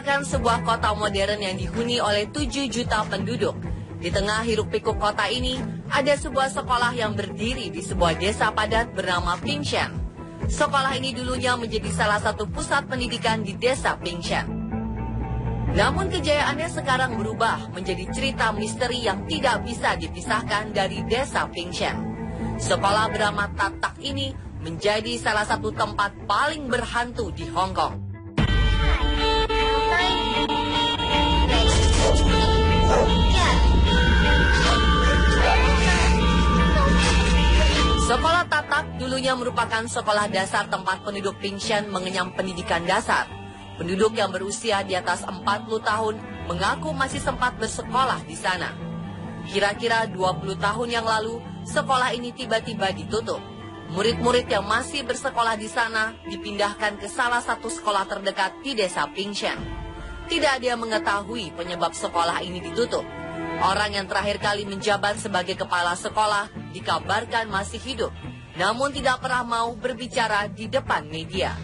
merupakan sebuah kota modern yang dihuni oleh 7 juta penduduk. Di tengah hiruk-pikuk kota ini, ada sebuah sekolah yang berdiri di sebuah desa padat bernama Pingshan. Sekolah ini dulunya menjadi salah satu pusat pendidikan di desa Pingshan. Namun kejayaannya sekarang berubah menjadi cerita misteri yang tidak bisa dipisahkan dari desa Pingshan. Sekolah bernama Tatak ini menjadi salah satu tempat paling berhantu di Hong Kong. Sekolah Tatak dulunya merupakan sekolah dasar tempat penduduk Pingshan mengenyam pendidikan dasar. Penduduk yang berusia di atas 40 tahun mengaku masih sempat bersekolah di sana. Kira-kira 20 tahun yang lalu, sekolah ini tiba-tiba ditutup. Murid-murid yang masih bersekolah di sana dipindahkan ke salah satu sekolah terdekat di desa Pingshan. Tidak ada yang mengetahui penyebab sekolah ini ditutup. Orang yang terakhir kali menjabat sebagai kepala sekolah dikabarkan masih hidup, namun tidak pernah mau berbicara di depan media.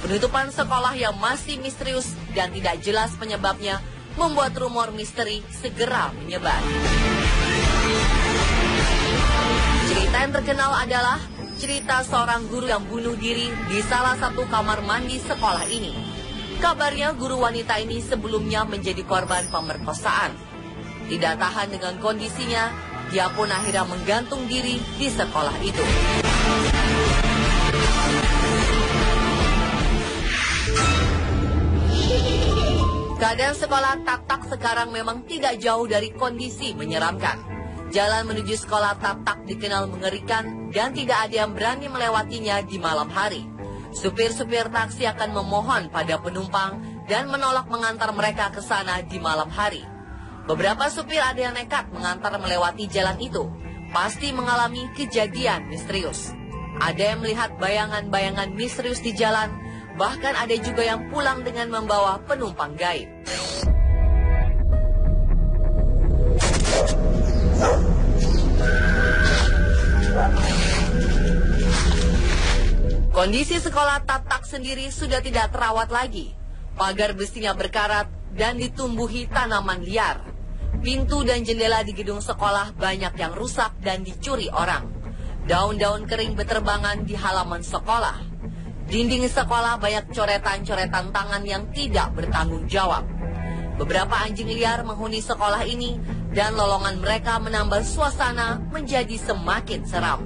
Penutupan sekolah yang masih misterius dan tidak jelas penyebabnya membuat rumor misteri segera menyebar. Cerita yang terkenal adalah cerita seorang guru yang bunuh diri di salah satu kamar mandi sekolah ini. Kabarnya guru wanita ini sebelumnya menjadi korban pemerkosaan. Tidak tahan dengan kondisinya, dia pun akhirnya menggantung diri di sekolah itu. Keadaan sekolah Tatak sekarang memang tidak jauh dari kondisi menyeramkan. Jalan menuju sekolah Tatak dikenal mengerikan dan tidak ada yang berani melewatinya di malam hari. Supir-supir taksi akan memohon pada penumpang dan menolak mengantar mereka ke sana di malam hari. Beberapa supir ada yang nekat mengantar melewati jalan itu, pasti mengalami kejadian misterius. Ada yang melihat bayangan-bayangan misterius di jalan, bahkan ada juga yang pulang dengan membawa penumpang gaib. Kondisi sekolah Tatak sendiri sudah tidak terawat lagi. Pagar besinya berkarat dan ditumbuhi tanaman liar. Pintu dan jendela di gedung sekolah banyak yang rusak dan dicuri orang. Daun-daun kering berterbangan di halaman sekolah. Dinding sekolah banyak coretan-coretan tangan yang tidak bertanggung jawab. Beberapa anjing liar menghuni sekolah ini dan lolongan mereka menambah suasana menjadi semakin seram.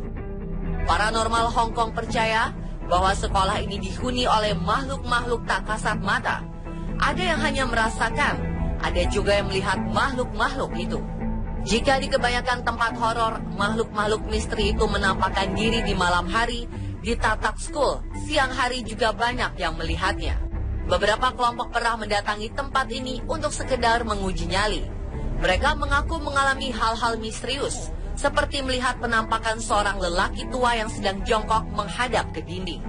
Paranormal Hong Kong percaya bahwa sekolah ini dihuni oleh makhluk-makhluk tak kasat mata. Ada yang hanya merasakan, ada juga yang melihat makhluk-makhluk itu. Jika di kebanyakan tempat horor, makhluk-makhluk misteri itu menampakkan diri di malam hari, di Tatak School, siang hari juga banyak yang melihatnya. Beberapa kelompok pernah mendatangi tempat ini untuk sekedar menguji nyali. Mereka mengaku mengalami hal-hal misterius, seperti melihat penampakan seorang lelaki tua yang sedang jongkok menghadap ke dinding.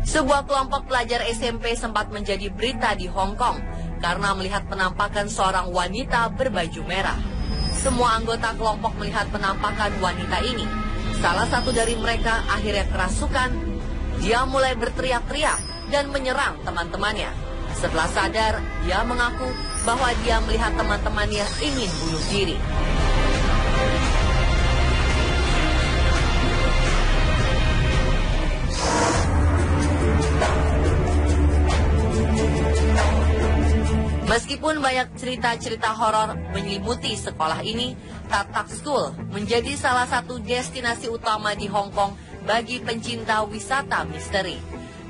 Sebuah kelompok pelajar SMP sempat menjadi berita di Hong Kong karena melihat penampakan seorang wanita berbaju merah. Semua anggota kelompok melihat penampakan wanita ini. Salah satu dari mereka akhirnya kerasukan. Dia mulai berteriak-teriak dan menyerang teman-temannya. Setelah sadar, dia mengaku bahwa dia melihat teman-temannya ingin bunuh diri. Meskipun banyak cerita-cerita horor menyelimuti sekolah ini, Tatak School menjadi salah satu destinasi utama di Hong Kong bagi pencinta wisata misteri.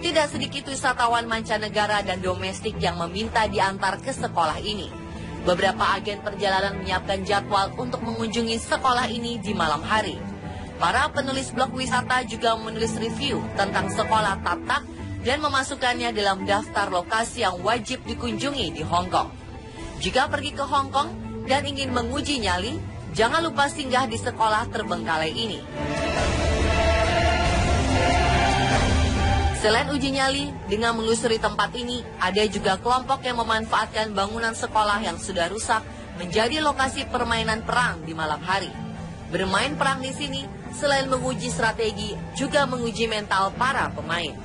Tidak sedikit wisatawan mancanegara dan domestik yang meminta diantar ke sekolah ini. Beberapa agen perjalanan menyiapkan jadwal untuk mengunjungi sekolah ini di malam hari. Para penulis blog wisata juga menulis review tentang sekolah Tatak dan memasukkannya dalam daftar lokasi yang wajib dikunjungi di Hong Kong. Jika pergi ke Hong Kong dan ingin menguji nyali, jangan lupa singgah di sekolah terbengkalai ini. Selain uji nyali, dengan menelusuri tempat ini, ada juga kelompok yang memanfaatkan bangunan sekolah yang sudah rusak menjadi lokasi permainan perang di malam hari. Bermain perang di sini, selain menguji strategi, juga menguji mental para pemain.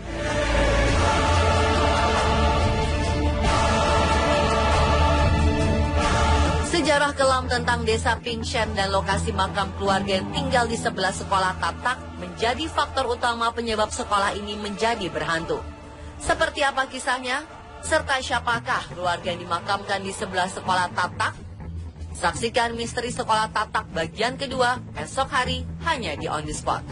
Sejarah kelam tentang desa Pingshen dan lokasi makam keluarga yang tinggal di sebelah sekolah Tatak menjadi faktor utama penyebab sekolah ini menjadi berhantu. Seperti apa kisahnya? Serta siapakah keluarga yang dimakamkan di sebelah sekolah Tatak? Saksikan misteri sekolah Tatak bagian kedua esok hari hanya di On The Spot.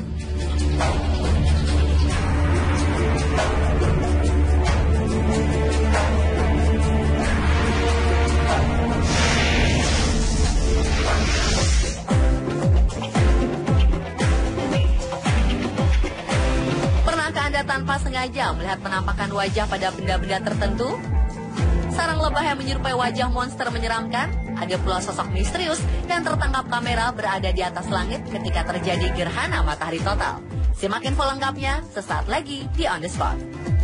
Pernahkah Anda tanpa sengaja melihat penampakan wajah pada benda-benda tertentu? Sarang lebah yang menyerupai wajah monster menyeramkan, ada pula sosok misterius yang tertangkap kamera berada di atas langit ketika terjadi gerhana matahari total. Simak info lengkapnya sesaat lagi di On The Spot.